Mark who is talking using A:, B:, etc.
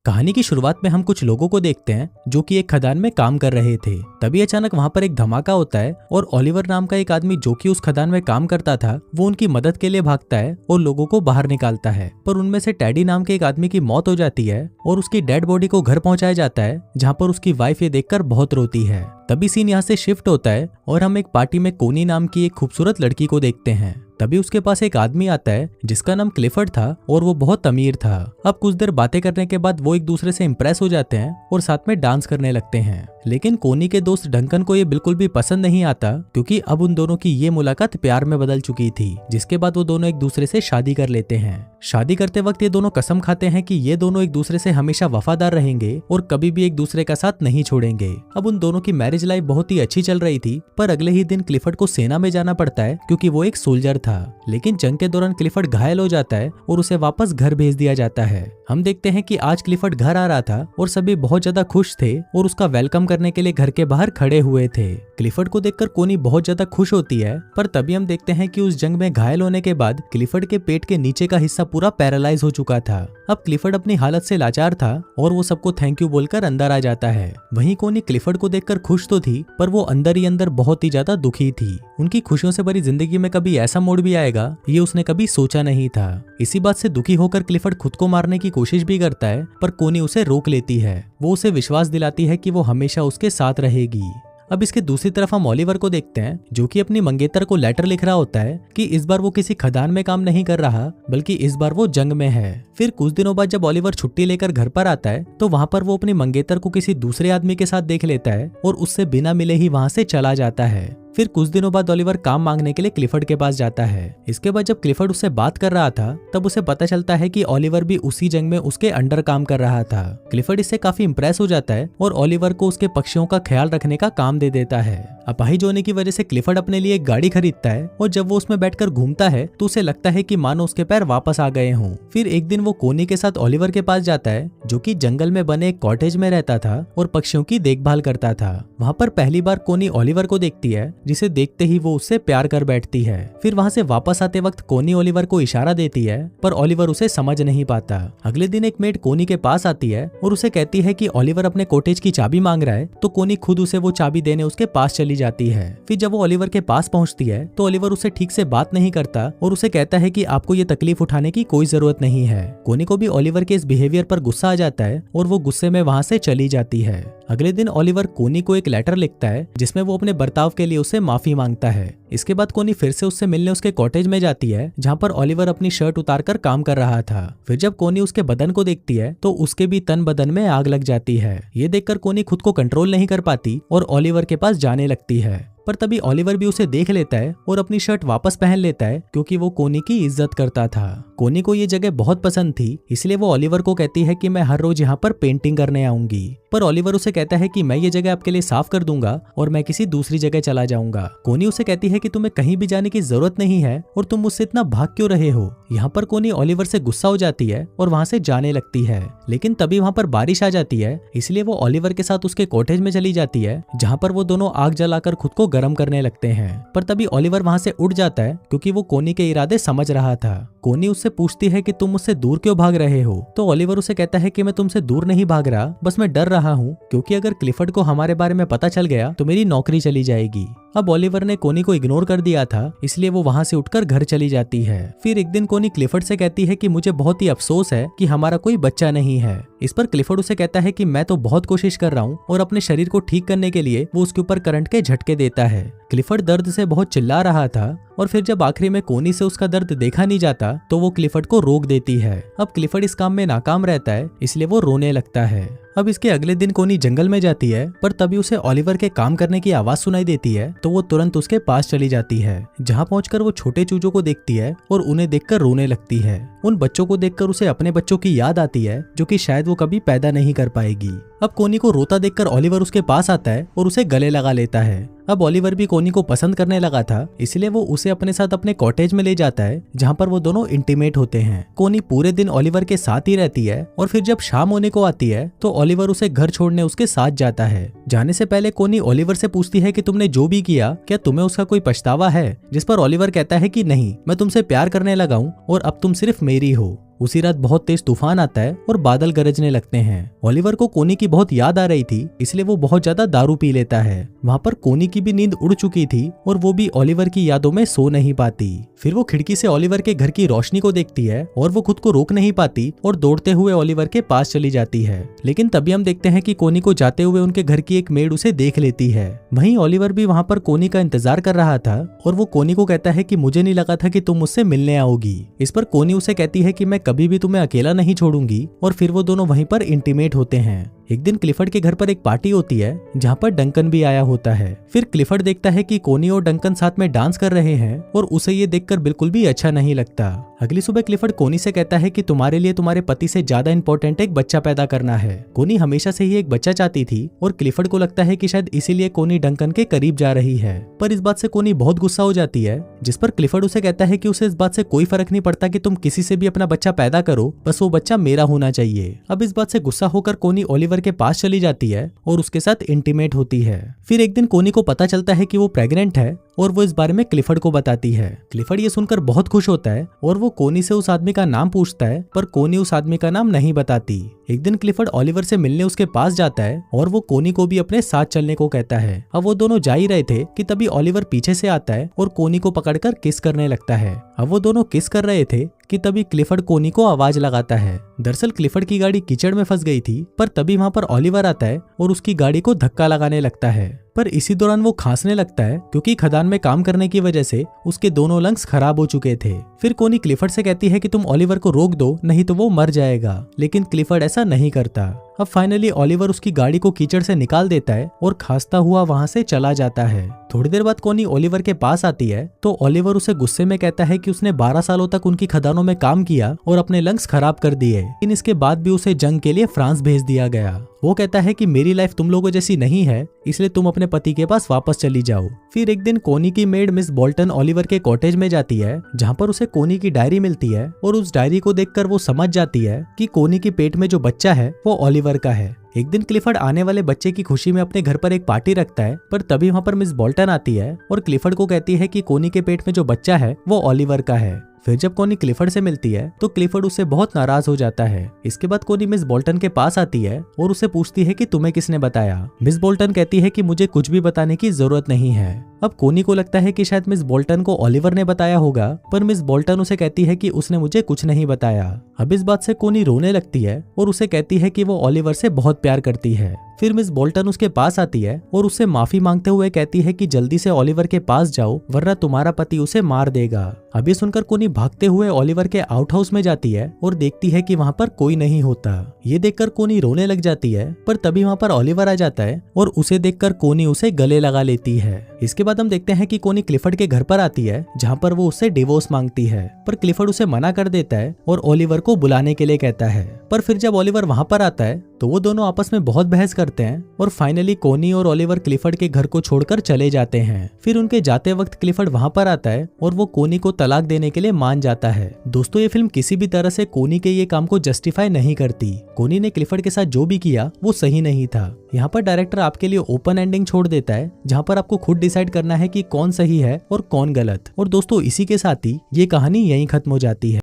A: कहानी की शुरुआत में हम कुछ लोगों को देखते हैं जो कि एक खदान में काम कर रहे थे। तभी अचानक वहां पर एक धमाका होता है और ओलिवर नाम का एक आदमी जो कि उस खदान में काम करता था वो उनकी मदद के लिए भागता है और लोगों को बाहर निकालता है। पर उनमें से टैडी नाम के एक आदमी की मौत हो जाती है और उसकी डेड बॉडी को घर पहुंचाया जाता है, जहां पर उसकी वाइफ ये देखकर बहुत रोती है। तभी सीन यहाँ से शिफ्ट होता है और हम एक पार्टी में कोनी नाम की एक खूबसूरत लड़की को देखते हैं। तभी उसके पास एक आदमी आता है जिसका नाम क्लिफर्ड था और वो बहुत अमीर था। अब कुछ देर बातें करने के बाद वो एक दूसरे से इम्प्रेस हो जाते हैं और साथ में डांस करने लगते हैं। लेकिन कोनी के दोस्त डंकन को ये बिल्कुल भी पसंद नहीं आता, क्योंकि अब उन दोनों की ये मुलाकात प्यार में बदल चुकी थी, जिसके बाद वो दोनों एक दूसरे से शादी कर लेते हैं। शादी करते वक्त ये दोनों कसम खाते हैं कि ये दोनों एक दूसरे से हमेशा वफादार रहेंगे और कभी भी एक दूसरे का साथ नहीं छोड़ेंगे। अब उन दोनों की मैरिज लाइफ बहुत ही अच्छी चल रही थी, पर अगले ही दिन क्लिफर्ड को सेना में जाना पड़ता है क्योंकि वो एक सोल्जर था। लेकिन जंग के दौरान क्लिफर्ड घायल हो जाता है और उसे वापस घर भेज दिया जाता है। हम देखते हैं कि आज क्लिफर्ड घर आ रहा था और सभी बहुत ज्यादा खुश थे और उसका वेलकम करने के लिए घर के बाहर खड़े हुए थे। क्लिफर्ड को देखकर कोनी बहुत ज्यादा खुश होती है, पर तभी हम देखते हैं कि उस जंग में घायल होने के बाद क्लिफर्ड के पेट के नीचे का हिस्सा पूरा पैरालाइज हो चुका था। अब क्लिफर्ड अपनी हालत से लाचार था और वो सबको थैंक यू बोलकर अंदर आ जाता है। वहीं कोनी क्लिफर्ड को देखकर खुश तो थी, पर वो अंदर ही अंदर बहुत ही ज्यादा दुखी थी। उनकी खुशियों से भरी जिंदगी में कभी ऐसा मोड़ भी आएगा ये उसने कभी सोचा नहीं था। इसी बात से दुखी होकर क्लिफर्ड खुद को मारने की कोशिश भी करता है, पर कोनी उसे रोक लेती है। वो उसे विश्वास दिलाती है कि वो हमेशा उसके साथ रहेगी। अब इसके दूसरी तरफ हम ओलिवर को देखते हैं जो कि अपनी मंगेतर को लेटर लिख रहा होता है कि इस बार वो किसी खदान में काम नहीं कर रहा, बल्कि इस बार वो जंग में है। फिर कुछ दिनों बाद जब ओलिवर छुट्टी लेकर घर पर आता है तो वहां पर वो अपनी मंगेतर को किसी दूसरे आदमी के साथ देख लेता है और उससे बिना मिले ही वहां से चला जाता है। फिर कुछ दिनों बाद ओलिवर काम मांगने के लिए क्लिफर्ड के पास जाता है। इसके बाद जब क्लिफर्ड उससे बात कर रहा था तब उसे पता चलता है कि ओलिवर भी उसी जंग में उसके अंडर काम कर रहा था। क्लिफर्ड इससे काफी इंप्रेस हो जाता है और ओलिवर को उसके पक्षियों का ख्याल रखने का काम दे देता है। अपाहिज होने की वजह से क्लिफर्ड अपने लिए एक गाड़ी खरीदता है और जब वो उसमें बैठकर घूमता है तो उसे लगता है कि मानो उसके पैर वापस आ गए हों। फिर एक दिन वो कोनी के साथ ओलिवर के पास जाता है जो कि जंगल में बने एक कॉटेज में रहता था और पक्षियों की देखभाल करता था। वहाँ पर पहली बार कोनी ओलिवर को देखती है, जिसे देखते ही वो उससे प्यार कर बैठती है। फिर वहाँ से वापस आते वक्त कोनी ओलिवर को इशारा देती है, पर ओलिवर उसे समझ नहीं पाता। अगले दिन एक मेड कोनी के पास आती है और उसे कहती है कि ओलिवर अपने कॉटेज की चाबी मांग रहा है, तो कोनी खुद उसे वो चाबी देने उसके पास चली जाती है। फिर जब वो ओलिवर के पास पहुंचती है तो ओलिवर उसे ठीक से बात नहीं करता और उसे कहता है कि आपको ये तकलीफ उठाने की कोई जरूरत नहीं है। कोनी को भी ओलिवर के इस बिहेवियर पर गुस्सा आ जाता है और वो गुस्से में वहां से चली जाती है। अगले दिन ओलिवर कोनी को एक लेटर लिखता है जिसमें वो अपने बर्ताव के लिए उससे माफी मांगता है। इसके बाद कोनी फिर से उससे मिलने उसके कॉटेज में जाती है जहाँ पर ओलिवर अपनी शर्ट उतारकर काम कर रहा था। फिर जब कोनी उसके बदन को देखती है तो उसके भी तन बदन में आग लग जाती है। ये देखकर कोनी खुद को कंट्रोल नहीं कर पाती और ओलिवर के पास जाने लगती है, पर तभी ओलिवर भी उसे देख लेता है और अपनी शर्ट वापस पहन लेता है क्योंकि वो कोनी की इज्जत करता था। कोनी को ये जगह बहुत पसंद थी, इसलिए वो ओलिवर को कहती है कि मैं हर रोज यहाँ पर पेंटिंग करने आऊंगी। पर ओलिवर उसे कहता है कि मैं ये जगह आपके लिए साफ कर दूंगा और मैं किसी दूसरी जगह चला जाऊंगा। कोनी उसे कहती है कि तुम्हें कहीं भी जाने की जरूरत नहीं है और तुम मुझसे इतना भाग क्यों रहे हो। यहाँ पर कोनी ओलिवर से गुस्सा हो जाती है और वहाँ से जाने लगती है। लेकिन तभी वहाँ पर बारिश आ जाती है, इसलिए वो ओलिवर के साथ उसके कॉटेज में चली जाती है जहाँ पर वो दोनों आग जलाकर खुद को गर्म करने लगते हैं। पर तभी ओलिवर वहां से उठ जाता है क्योंकि वो कोनी के इरादे समझ रहा था। कोनी उससे पूछती है कि तुम मुझसे दूर क्यों भाग रहे हो, तो ओलिवर उसे कहता है कि मैं तुमसे दूर नहीं भाग रहा, बस मैं डर रहा हूँ क्योंकि अगर क्लिफर्ड को हमारे बारे में पता चल गया तो मेरी नौकरी चली जाएगी। अब ओलिवर ने कोनी को इग्नोर कर दिया था, इसलिए वो वहां से उठकर घर चली जाती है। फिर एक दिन कोनी क्लिफर्ड से कहती है कि मुझे बहुत ही अफसोस है कि हमारा कोई बच्चा नहीं है। इस पर क्लिफर्ड उसे कहता है कि मैं तो बहुत कोशिश कर रहा हूँ और अपने शरीर को ठीक करने के लिए वो उसके ऊपर करंट के झटके देता है। क्लिफर्ड दर्द से बहुत चिल्ला रहा था और फिर जब आखिरी में कोनी से उसका दर्द देखा नहीं जाता तो वो क्लिफर्ड को रोक देती है। अब क्लिफर्ड इस काम में नाकाम रहता है, इसलिए वो रोने लगता है। अब इसके अगले दिन कोनी जंगल में जाती है, पर तभी उसे ओलिवर के काम करने की आवाज सुनाई देती है तो वो तुरंत उसके पास चली जाती है। जहाँ पहुंचकर वो छोटे चूजों को देखती है और उन्हें देखकर रोने लगती है। उन बच्चों को देखकर उसे अपने बच्चों की याद आती है जो कि शायद वो कभी पैदा नहीं कर पाएगी। अब कोनी को रोता देखकर ओलिवर उसके पास आता है और उसे गले लगा लेता है। अब ओलिवर भी कोनी को पसंद करने लगा था, इसलिए वो उसे अपने साथ अपने कॉटेज में ले जाता है जहाँ पर वो दोनों इंटीमेट होते हैं। कोनी पूरे दिन ओलिवर के साथ ही रहती है और फिर जब शाम होने को आती है तो ओलिवर उसे घर छोड़ने उसके साथ जाता है। जाने से पहले कोनी ओलिवर से पूछती है कि तुमने जो भी किया क्या तुम्हें उसका कोई पछतावा है, जिस पर ओलिवर कहता है कि नहीं, मैं तुमसे प्यार करने लगा हूँ और अब तुम सिर्फ मेरी हो। उसी रात बहुत तेज तूफान आता है और बादल गरजने लगते हैं। ओलिवर को कोनी की बहुत याद आ रही थी, इसलिए वो बहुत ज्यादा दारू पी लेता है। वहाँ पर कोनी की भी नींद उड़ चुकी थी और वो भी ओलिवर की यादों में सो नहीं पाती। फिर वो खिड़की से ओलिवर के घर की रोशनी को देखती है और वो खुद को रोक नहीं पाती और दौड़ते हुए ओलिवर के पास चली जाती है। लेकिन तभी हम देखते हैं कि कोनी को जाते हुए उनके घर की एक मेड उसे देख लेती है। वहीं ओलिवर भी वहाँ पर कोनी का इंतजार कर रहा था और वो कोनी को कहता है कि मुझे नहीं लगा था कि तुम मुझसे मिलने आओगी। इस पर कोनी उसे कहती है कि मैं कभी भी तुम्हें अकेला नहीं छोड़ूंगी और फिर वो दोनों वहीं पर इंटीमेट होते हैं। एक दिन क्लिफर्ड के घर पर एक पार्टी होती है जहाँ पर डंकन भी आया होता है। फिर क्लिफर्ड देखता है कि कोनी और डंकन साथ में डांस कर रहे हैं और उसे ये देखकर बिल्कुल भी अच्छा नहीं लगता। अगली सुबह क्लिफर्ड कोनी से कहता है कि तुम्हारे लिए तुम्हारे पति से ज्यादा इंपॉर्टेंट एक बच्चा पैदा करना है। कोनी हमेशा से ही एक बच्चा चाहती थी और क्लिफर्ड को लगता है कि शायद इसीलिए कोनी डंकन के करीब जा रही है। पर इस बात से कोनी बहुत गुस्सा हो जाती है, जिस पर क्लिफर्ड उसे कहता है कि उसे इस बात से कोई फर्क नहीं पड़ता कि तुम किसी से भी अपना बच्चा पैदा करो, बस वो बच्चा मेरा होना चाहिए। अब इस बात से गुस्सा होकर कोनी ओलिवर के पास चली जाती है और उसके साथ इंटीमेट होती है। फिर एक दिन कोनी को पता चलता है कि वो प्रेग्नेंट है और वो इस बारे में क्लिफर्ड को बताती है। क्लिफर्ड ये सुनकर बहुत खुश होता है और वो कोनी से उस आदमी का नाम पूछता है, पर कोनी उस आदमी का नाम नहीं बताती। एक दिन क्लिफर्ड ओलिवर से मिलने उसके पास जाता है और वो कोनी को भी अपने साथ चलने को कहता है। अब वो दोनों जा ही रहे थे कि तभी ओलिवर पीछे से आता है और कोनी को पकड़कर किस करने लगता है। अब वो दोनों किस कर रहे थे कि तभी क्लिफर्ड कोनी को आवाज लगाता है। दरअसल क्लिफर्ड की गाड़ी कीचड़ में फंस गई थी, पर तभी वहाँ पर ओलिवर आता है और उसकी गाड़ी को धक्का लगाने लगता है। पर इसी दौरान वो खांसने लगता है क्योंकि खदान में काम करने की वजह से उसके दोनों लंग्स खराब हो चुके थे। फिर कोनी क्लिफर्ड से कहती है कि तुम ओलिवर को रोक दो, नहीं तो वो मर जाएगा, लेकिन क्लिफर्ड ऐसा नहीं करता। अब फाइनली ओलिवर उसकी गाड़ी को कीचड़ से निकाल देता है और खांसता हुआ वहां से चला जाता है। थोड़ी देर बाद कोनी ओलिवर के पास आती है तो ओलिवर उसे गुस्से में कहता है कि उसने 12 सालों तक उनकी खदानों में काम किया और अपने लंग्स खराब कर दिए, लेकिन इसके बाद भी उसे जंग के लिए फ्रांस भेज दिया गया। वो कहता है कि मेरी लाइफ तुम लोगों जैसी नहीं है, इसलिए तुम अपने पति के पास वापस चली जाओ। फिर एक दिन कोनी की मेड मिस बोल्टन ओलिवर के कॉटेज में जाती है जहाँ पर उसे कोनी की डायरी मिलती है और उस डायरी को देखकर वो समझ जाती है कि कोनी के पेट में जो बच्चा है वो ओलिवर का है। एक दिन क्लिफर्ड आने वाले बच्चे की खुशी में अपने घर पर एक पार्टी रखता है, पर तभी वहाँ पर मिस बोल्टन आती है और क्लिफर्ड को कहती है कि कोनी के पेट में जो बच्चा है वो ओलिवर का है। फिर जब कोनी क्लिफर्ड से मिलती है तो क्लिफर्ड उससे बहुत नाराज हो जाता है। इसके बाद कोनी मिस बोल्टन के पास आती है और उसे पूछती है कि तुम्हें किसने बताया। मिस बोल्टन कहती है कि मुझे कुछ भी बताने की जरूरत नहीं है। अब कोनी को लगता है कि शायद मिस बोल्टन को ओलिवर ने बताया होगा, पर मिस बोल्टन उसे कहती है कि उसने मुझे कुछ नहीं बताया। अब इस बात से कोनी रोने लगती है और उसे कहती है कि वो ओलिवर से बहुत प्यार करती है। फिर मिस बोल्टन उसके पास आती है और उससे माफी मांगते हुए कहती है कि जल्दी से ओलिवर के पास जाओ, वरना तुम्हारा पति उसे मार देगा। अभी सुनकर कोनी भागते हुए ओलिवर के आउट हाउस में जाती है और देखती है कि वहाँ पर कोई नहीं होता। ये देखकर कोनी रोने लग जाती है, पर तभी वहाँ पर ओलिवर आ जाता है और उसे देखकर कोनी उसे गले लगा लेती है। इसके बाद हम देखते हैं कि कोनी क्लिफर्ड के घर पर आती है जहाँ पर वो उससे डिवोर्स मांगती है, पर क्लिफर्ड उसे मना कर देता है और ओलिवर को बुलाने के लिए कहता है। पर फिर जब ओलिवर वहाँ पर आता है तो वो दोनों आपस में बहुत बहस करते हैं और फाइनली कोनी और ओलिवर क्लिफर्ड के घर को छोड़कर चले जाते हैं। फिर उनके जाते वक्त क्लिफर्ड वहाँ पर आता है और वो कोनी को तलाक देने के लिए मान जाता है। दोस्तों, ये फिल्म किसी भी तरह से कोनी के ये काम को जस्टिफाई नहीं करती। कोनी ने क्लिफर्ड के साथ जो भी किया वो सही नहीं था। यहाँ पर डायरेक्टर आपके लिए ओपन एंडिंग छोड़ देता है जहाँ पर आपको खुद डिसाइड करना है कि कौन सही है और कौन गलत। और दोस्तों, इसी के साथ ही ये कहानी यहीं खत्म हो जाती है।